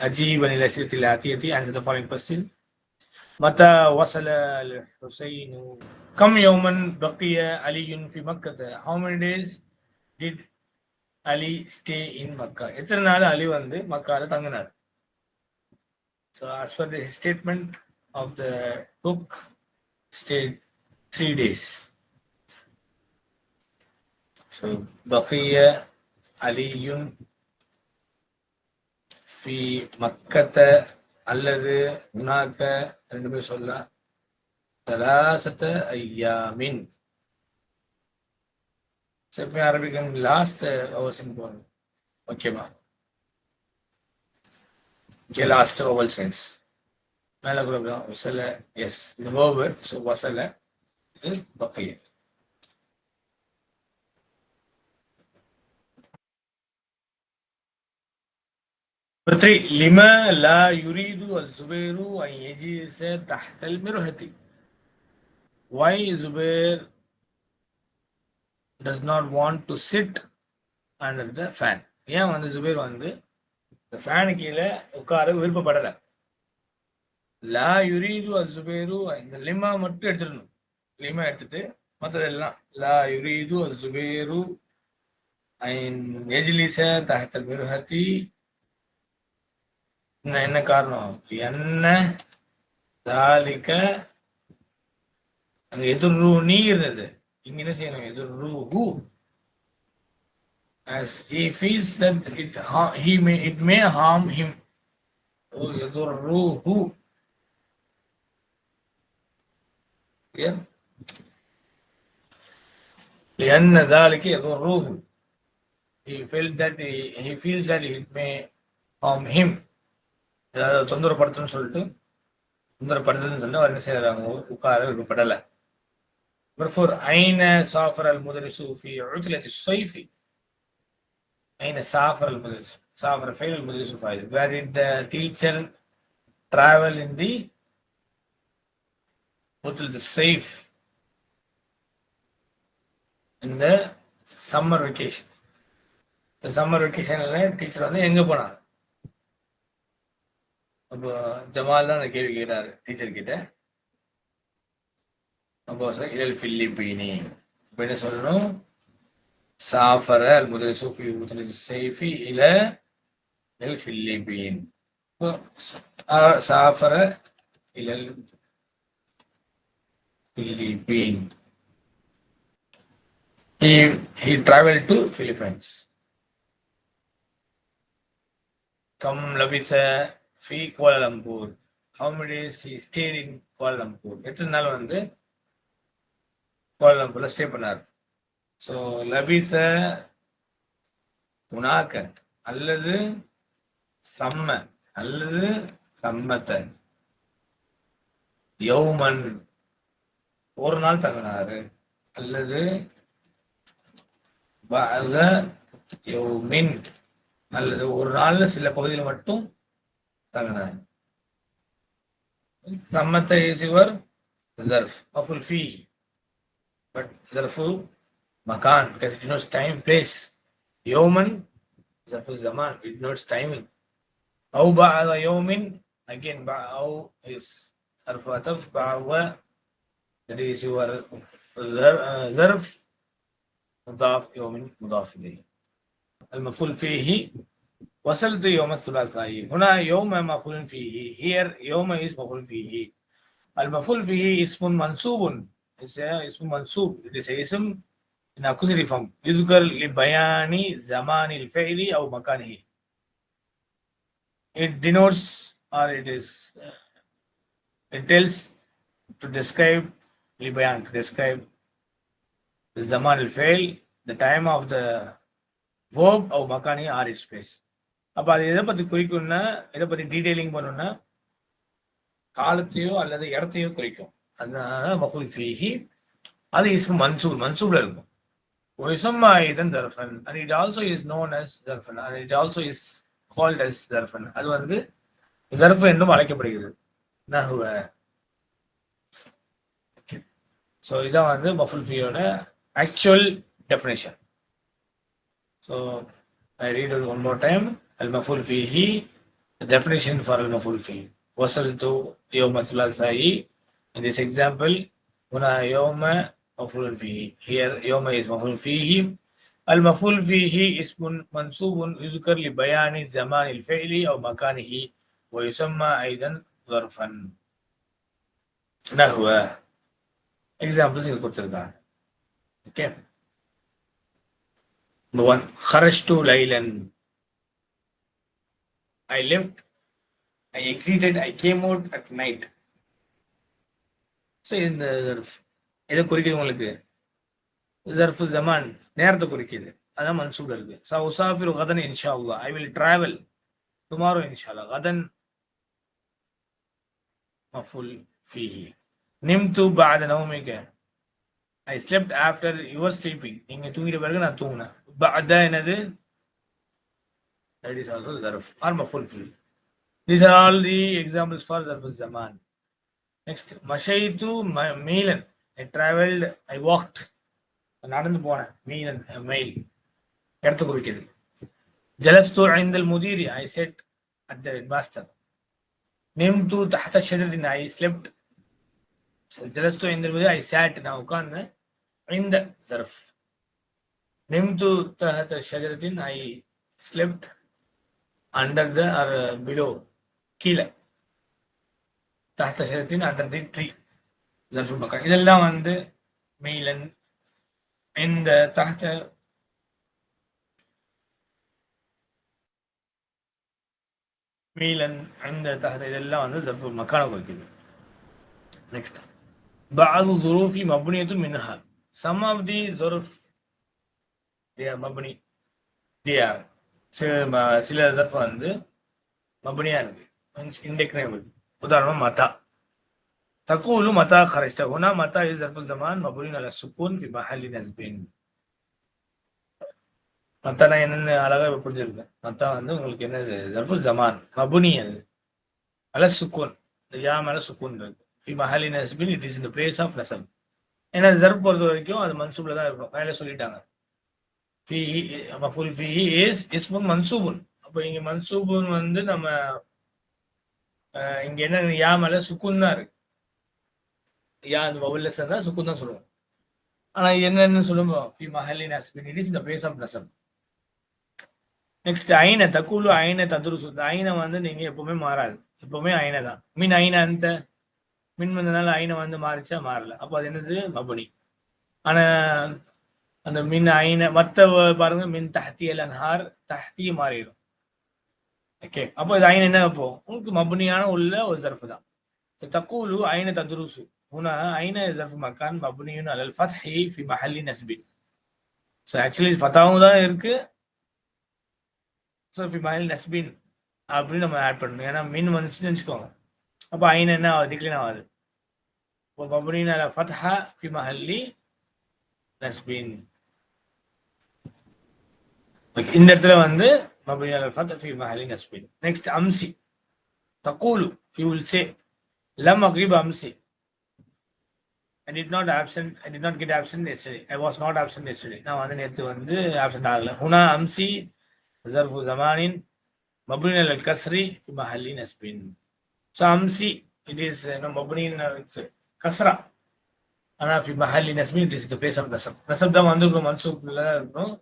أجيب عن الأسئلة الآتية. Answer the following question. متى وصل الحسين؟ كم يوما بقي علي في مكة? How many days did Ali stay in Makkah? எத்தனை நாள் அலி வந்து மக்கால தங்கினார்? So as per the statement of the book, stayed 3 days. So بقي علي في مكة அல்லது هناك ரெண்டு பேர் சொல்லலாம். ثلاثة أيام. சில அரபிக் லாஸ்ட் ஓவர்ஸ் போகணும். ஓகேவா? ஓகே, லாஸ்ட் ஓவல் சென்ஸ் மேலே கூட வசல. எஸ், இந்த வேர்பு. ஸோ வசல, இது பக்கைய. لما لا يريد الزبير أن يجلس تحت المرهة? Why Zubair does not want to sit under the fan? ஏன் வந்து ஜுபேர் வந்து இந்த ஃபேனு கீழே உட்கார விருப்பப்படலை. லா யுரீது அஸ்ஸுபைரு, இந்த லிமா மட்டும் எடுத்துடணும். லிமா எடுத்துட்டு மற்றதெல்லாம் லா யுரீது அஸ்ஸுபைரு எஜ்லிஸ தஹத்தல் மிருஹத்தி. என்ன காரணம்? என்ன தாலிக்க அங்க எதிர்ரூனி இருந்தது. இங்க என்ன செய்யணும்? எதிர்ரூஹு. As he feels that it may harm him. Oh, yadurruhu. Yeah. لأن ذلك يضره. He feels that it may harm him. ஏதாவது தொந்தரப்படுத்துன்னு சொல்லிட்டு அவர் என்ன செய்யறாங்க? உட்கார விருப்பப்படலை. Therefore, أين سافر المدرس في عطلة الصيف? أين سافر المدرس؟ سافر فين المدرس فاعل. Where did the teacher travel in the عطلة الصيف? In the summer vacation. The summer vacation teacher வந்து எங்க போனாங்க? அப்போ Jamal தான் அந்த கேள்வி கேட்டாரு டீச்சர் கிட்ட. அப்போ இலல் ஃபிலிப்பீனி. இப்போ என்ன சொல்லணும்? سافر المدرس في عطلة الصيف إلى الفلبين. سافر إلى الفلبين. He traveled to Philippines. كم لبث في كوالالمبور? How many days he stayed in Kuala Lumpur? எத்தனை நாள் வந்து கோலாலம்பூர்ல ஸ்டே பண்ணார்? ஸோ லபிச உனாக்க அல்லது சம்ம அல்லது சம்மத்த. யௌமன் ஒரு நாள் தங்கினாரு அல்லது பஅத யௌமின் அல்லது ஒரு நாள்ல சில பகுதியில் மட்டும் தங்கினார். சம்மத்த is your ظرف مفعول فيه, but ظرف مكان because it denotes time, place. يوما ظرف الزمان, it denotes timing. أو بعد يوم, again أو is ظرف عطف. بعد that is your ظرف مضاف, يوم مضاف إليه. المفعول فيه وصلت يوم الثلاثاء. هنا يوم مفعول فيه. Here يوم is مفعول فيه. المفعول فيه اسم منصوب. اسم منصوب. It is اسم in auxiliary form. يذكر لبيان زمان الفعل أو مكانه. It denotes or it tells to describe لبيان, to describe زمان الفعل, the time of the verb أو مكانه or its place. அப்போ அது எதை பற்றி குறிக்கும்னா, எதை பற்றி detailing பண்ணணும்னா காலத்தையோ அல்லது இடத்தையோ குறிக்கும். அதனால மஃபூல் ஃபீஹி அது இஸ்மு மன்சூப்ல இருக்கும். ويسمى أيضا ظرفا, and it also is known as ظرفا, and it also is called as ظرفا. அது வந்து ظرف என்றும் அழைக்கப்படுகிறது. நஹ்வ. ஸோ இதான் வந்து மஃபூல் ஃபீயோட actual definition. So I read it one more time. المفعول فيه The definition for al-maf'ul fihi. Wasaltu yawma thulatha'i. In this example, huna yawma maf'ul fihi. Here yawma is maf'ul fihi. المفعول فيه اسم منصوب يذكر لبيان زمان الفعل أو مكانه ويسمى أيضا ظرفا. نحو examples இங்க கொடுத்திருக்காங்க. Okay. Number one, خرجت ليلا. I left, I exited, I came out at night. So இந்த எதை குறிக்குது உங்களுக்கு? ظرف zaman நேரத்தை குறிக்குது. அதான் மன்சூப்ல இருக்கு. சௌசாஃபிரு கதன் இன்ஷா அல்லாஹ். I will travel tomorrow inshallah. கதன் மஃபூல் ஃபீஹி. நிம்து பஅத நௌமிக. I slept after your sleeping. நீங்க தூங்கிட்ட பிறகு நான் தூங்கினேன். பஅத என்னது? That is also zarf or maf'ul fihi. These are all the examples for zarf zaman. Next, மஷைத்து மீலன். I traveled, I walked. நடந்து போனேன். மீலன் மைல் இடத்தை குறிக்கிறது. ஜலஸ்து ஐந்தல் முதீரி. I sat at the headmaster. நிம்து தஹத ஷஜரத்தின். I slept. ஜலஸ்து ஐந்தல் முதீரி. I sat. நான் உட்கார்ந்தேன். இந்த zarf. நிம்து தஹத ஷஜரத்தின். I slept under the or below. கீழே. தஹத ஷஜரத்தின் under the tree. zarf மக்கான். இதெல்லாம் வந்து மீலன் இந்த தஹத மீலன் இந்த தஹத இதெல்லாம் வந்து zarf மக்கான குறிக்குது. Next, بعض الظروف مبنية منها. Some of the ظروف they are مبني. They are சில zarf வந்து மபனியா இருக்கு. மீன்ஸ் இன்டெக்னபிள். உதாரணமா மதா. தகூலு மதா خرجت. هنا متى is ظرف الزمان مبني على السكون في محل نصب. மத்தா நான் என்னன்னு அழகா புரிஞ்சிருக்கேன். மத்தா வந்து உங்களுக்கு என்னது? ظرف الزمان மபனி அது. அல சுக்கூன். யா மேல சுக்கூன் இருக்கு. في محل نصب. It is in the place of nasab. ஏன்னா ظرف பொறுத்த வரைக்கும் அது மன்சூப்ல தான் இருக்கும். மேலே சொல்லிட்டாங்க. ஃபீஹி மஃபூல் ஃபீஹி இஸ் இஸ்முன் மன்சூபுன். அப்போ இங்க மன்சூபுன் வந்து நம்ம இங்க என்ன யா மேல சுக்கூன் தான் இருக்கு. யா அந்த வவுல்ல சேர்ந்தா சுக்கூன் தான் சொல்லுவோம். ஆனா என்னன்னு சொல்லுவோம்? ஃபி மஹல்லி நஸ்பின். இட் இஸ் இந்த பிளேஸ் ஆஃப் நஸப். நெக்ஸ்ட் ஐன தக்கூலு ஐன ததுருசு. ஐன வந்து நீங்க எப்பவுமே மாறாது. எப்பவுமே ஐன தான். மின் ஐன அந்த மின் வந்தனால ஐன வந்து மாறிச்சா மாறல. அப்போ அது என்னது? மபுனி. ஆனா அந்த மின் ஐன மற்ற பாருங்க மின் தஹ்தியல் அன்ஹார் தஹ்தி மாறிடும். ஓகே, அப்போ இது ஐன என்ன வைப்போம்? உங்களுக்கு மபுனியான உள்ள ஒரு ஸர்ஃப் தான். தக்கூலு ஐன ததுருசு. هنا أين ظرف مكان مبني على الفتح في محل نصب. So actually ஃபதாவும் தான் இருக்கு. So في محل نصب அப்படின்னு நம்ம ஆட் பண்ணணும். ஏன்னா மின் வந்துச்சுன்னு வச்சுக்கோங்க. அப்போ ஐன் என்ன ஆகுது? டிக்ளைன் ஆகுது. இப்போ مبني على فتح في محل نصب. இந்த இடத்துல வந்து مبني على الفتح في محل نصب. Next, أمسي. تقول, you will say, لم أغيب أمسي. I did not get absent yesterday. I was not absent yesterday. நான் வந்து நேத்து வந்து absent ஆகல. هنا أمسي ظرف زمان مبني على الكسر في محل نصب. So أمسي it is مبني على كسرة. ஆனா في محل نصب it is the place of نصب. நசப் தான் வந்து மன்சூப்ல தான் இருக்கும்.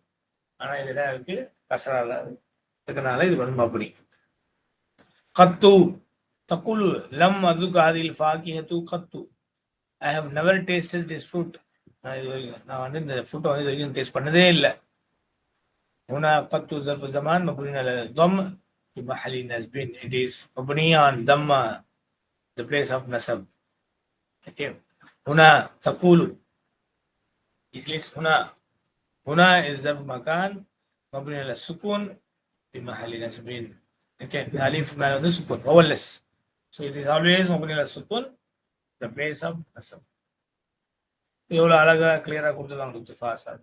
ஆனா இதுல இருக்கு கஸ்ரால இருக்கனால இது வந்து மப்னி. கத்து تقول لم أذق هذه الفاكهة قط. I have never tasted this fruit. நான் வந்து இந்த ஃப்ரூட்டை வந்து இது வரைக்கும் டேஸ்ட் பண்ணதே இல்லை. هنا قط ظرف زمان مبني على الضم في محل نصب. It is مبني on ضم the place of نصب. Okay. هنا تقول إجلس. هنا is ظرف مكان مبني على السكون في محل نصب. Okay. ألف ما له سكون هو less. So it is always مبني على السكون the place of nasab. எவ்வளோ அழகா கிளியரா கொடுத்துருக்காங்க doctor ஃபாசாத்.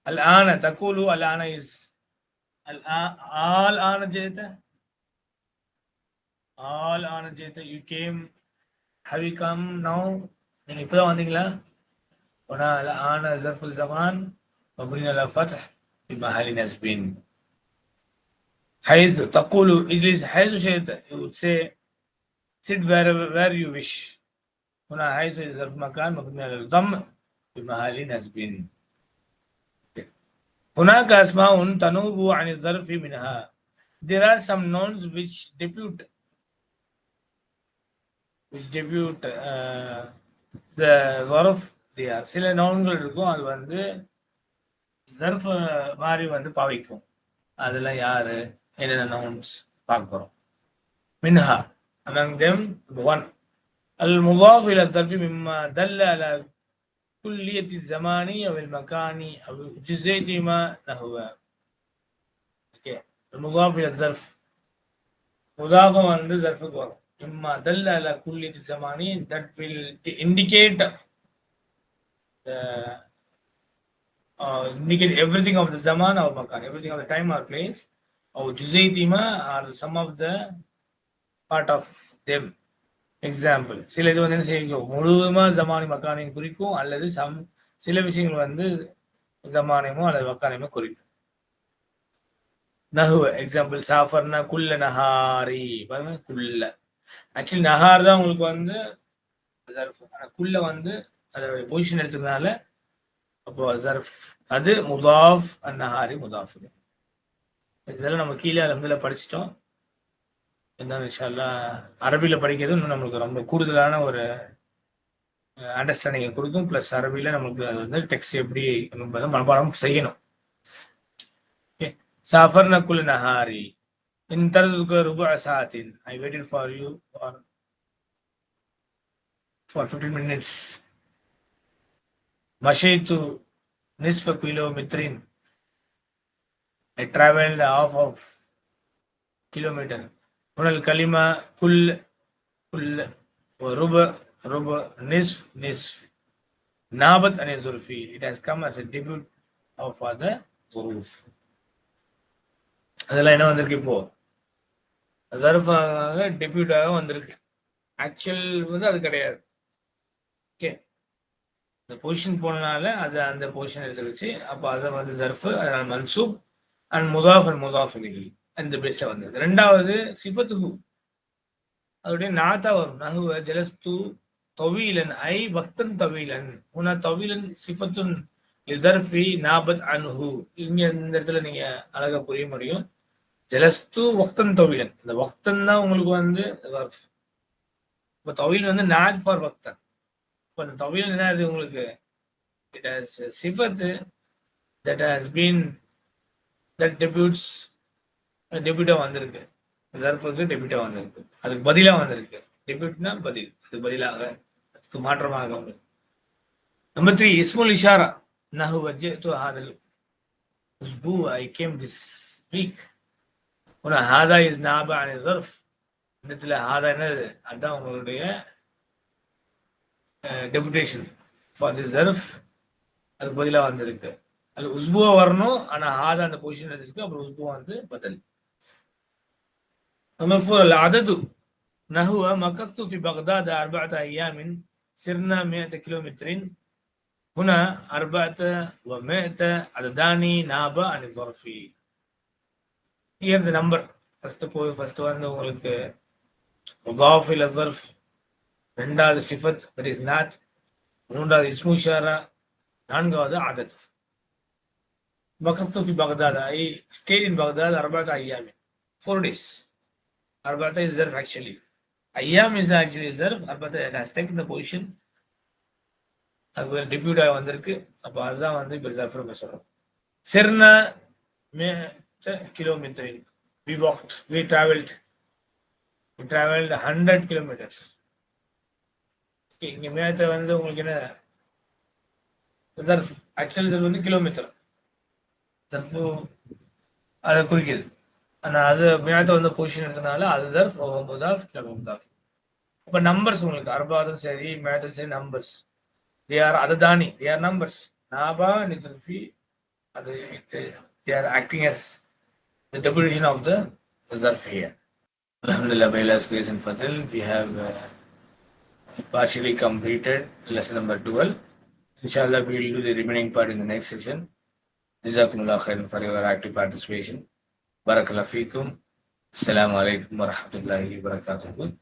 الآن تقول الآن is الآن جئت. الآن جئت. You came. Have you come now? நீங்க இப்பதான் வந்தீங்களா? هنا الآن ظرف الزمان مبني على الفتح في محل نصب. حيث تقول اجلس حيث شئت, you would say sit where you wish. هنا حيث ظرف مكان مبني على الضم بمحل نصب. هناك أسماء تنوب عن الظرف منها. There are some nouns which debut the ظرف. they are சில நவுன்கள் இருக்கும், அது வந்து ظرف மாதிரி வந்து பாவிக்கும். அதெல்லாம் யாரு, என்னென்ன நவுன்ஸ் பார்க்க போறோம். منها among them one المضاف إلى الظرف مما دل على كلية الزمان أو المكان أو جزئيهما نحو. okay. المضاف إلى الظرف முதாஃபம் வந்து ظرفுக்கு வரும். இம்மா دل على كلية الزمان, that will indicate indicate everything of the zaman or makan, everything of the time or place. or جزئيهما are some of the part of them. Example, சில இது வந்து என்ன செய்யும், முழுவதுமா ஜமானி மக்கானையும் குறிக்கும், அல்லது சில விஷயங்கள் வந்து ஜமானியமோ அல்லது மக்கானையுமோ குறிக்கும். நஹுவ எக்ஸாம்பிள், சாஃபர்னா குல்ல நஹாரி. பாருங்க, குல்ல ஆக்சுவலி நஹார் தான் உங்களுக்கு வந்து ஜர்ஃப், ஆனால் குல்ல வந்து அதோட பொசிஷன் எடுத்ததுனால அப்போ ஜர்ஃப். அது முதாஃப், நஹாரி முதாஃப். இதெல்லாம் நம்ம கீழே அல்ஹம்துலில்லாஹ் படிச்சிட்டோம். என்ன இன்ஷா அல்லாஹ் அரபியில் படிக்கிறது இன்னும் நம்மளுக்கு ரொம்ப கூடுதலான ஒரு அண்டர்ஸ்டாண்டிங்கை கொடுக்கும். ப்ளஸ் அரபியில் நம்மளுக்கு அது வந்து டெக்ஸ்ட் எப்படி மனப்பாடம் செய்யணும். ஓகே, சாஃபர்னா குல் நஹாரி இன் தர்துக ருபுஅ சாஅத்தின், I waited for you for 15 minutes. மஷைத்து நிஸ்ஃப கிலோமீட்டரின், I travelled half of kilometer. هنا الكلمة كل وربع نصف نابت عن الظرفي. It has come as a debut of the ظروف. அதெல்லாம் என்ன வந்திருக்கு, இப்போ ظرفாக டெபியூட்டாக வந்திருக்கு. ஆக்சுவல் வந்து அது கிடையாது. ஓகே, இந்த பொசிஷன் போனனால அது அந்த பொசிஷன் எடுத்துக்கிச்சு. அப்போ அதை வந்து ظرف, அதனால மன்சூப் அண்ட் முதாஃப் இலைஹி அந்த பேஸ்ல வந்தது. ரெண்டாவது சிஃபத்துஹு, அதோடைய நாத்தா வரும். நஹுவ ஜலஸ்து தவீலன் ஐ வக்தன் தவீலன். ஹுனா தவீலன் சிஃபத்துன் லிஸர்ஃபி நாபத் அன்ஹு. இங்க இந்த இடத்துல நீங்க அழகா புரிய முடியும். ஜலஸ்து வக்தன் தவீலன், இந்த வக்தன் தான் உங்களுக்கு வந்து ظرف. இப்போ தவீலன் வந்து நாத் ஃபார் வக்தன். இப்போ அந்த தவீலன் என்ன ஆகுது உங்களுக்கு, இட் ஹஸ் சிஃபத் that has been that debuts டெபியூட்டா வந்திருக்கு. ظرفுக்கு டெபியூட்டா வந்திருக்கு, அதுக்கு பதிலா வந்திருக்கு. டெபியூட்னா பதில், அதுக்கு பதிலாக, அதுக்கு மாற்றமாக வந்திருக்கு. நம்பர் 3 இஸ்முல் இஷாரா. நஹு வஜ்ஜது ஹாதல் உஸ்பு, ஐ கேம் திஸ் வீக். ஹுனா ஹாதா இஸ் நாபா அன் ظرف. இந்த இடத்துல ஹாதா என்னது, அதான் உங்களுடைய டெபுடேஷன் ஃபார் தி ظرف, அதுக்கு பதிலா வந்திருக்கு. அது உஸ்புவா வரணும், ஆனா ஹாதா அந்த பொசிஷன் எடுத்துருக்கு. அப்புறம் உஸ்புவா வந்து பதில். نمبر 4 العدد. نحو مكثت في بغداد 4 أيام سرنا 100 كيلومتر. هنا 4 و100 عددان نابا عن الظرف. Here the number. first வந்து உங்களுக்கு முதாஃப் இல ظرف, ரெண்டாவது சிஃபத் that is not, மூன்றாவது இஸ்மு இஷாரா, நான்காவது அதத். مكثت في بغداد, I stayed in Baghdad 4 أيام, 4 days. Arba'ata is ظرف actually. Ayyam is actually ظرف. Arba'ata has taken the position. அது டெபியூட் ஆகி வந்திருக்கு. அப்போ அதுதான் வந்து இப்போ ظرف சொல்றோம். சிர்னா 100 kilometers. We walked, we traveled 100 kilometers. இங்க மேத்த வந்து உங்களுக்கு என்ன ظرف, ஆக்சுவல் ظرف வந்து கிலோமீட்டர். ظرف அதை குறிக்குது. ஆனால் அது மேத்த வந்து பொசிஷன் எடுத்தனால அது ظرف முதாஃப் முதாஃப். இப்போ நம்பர்ஸ் உங்களுக்கு அர்பாதும் சரி மேத்தும் சரி numbers, they are adadani, they are numbers. Naba nitulfi, they are acting as the deputation of the ظرف here. Alhamdulillah, by Allah's grace and fadl, we have partially completed lesson number 12. Inshallah, we will do the remaining part in the next session. Jazakumullah khairan for your active participation. பரக்கல்லாஹு ஃபீக்கும். அஸ்ஸலாமு அலைக்கும் வரஹ்மத்துல்லாஹி வபரகாத்துஹு.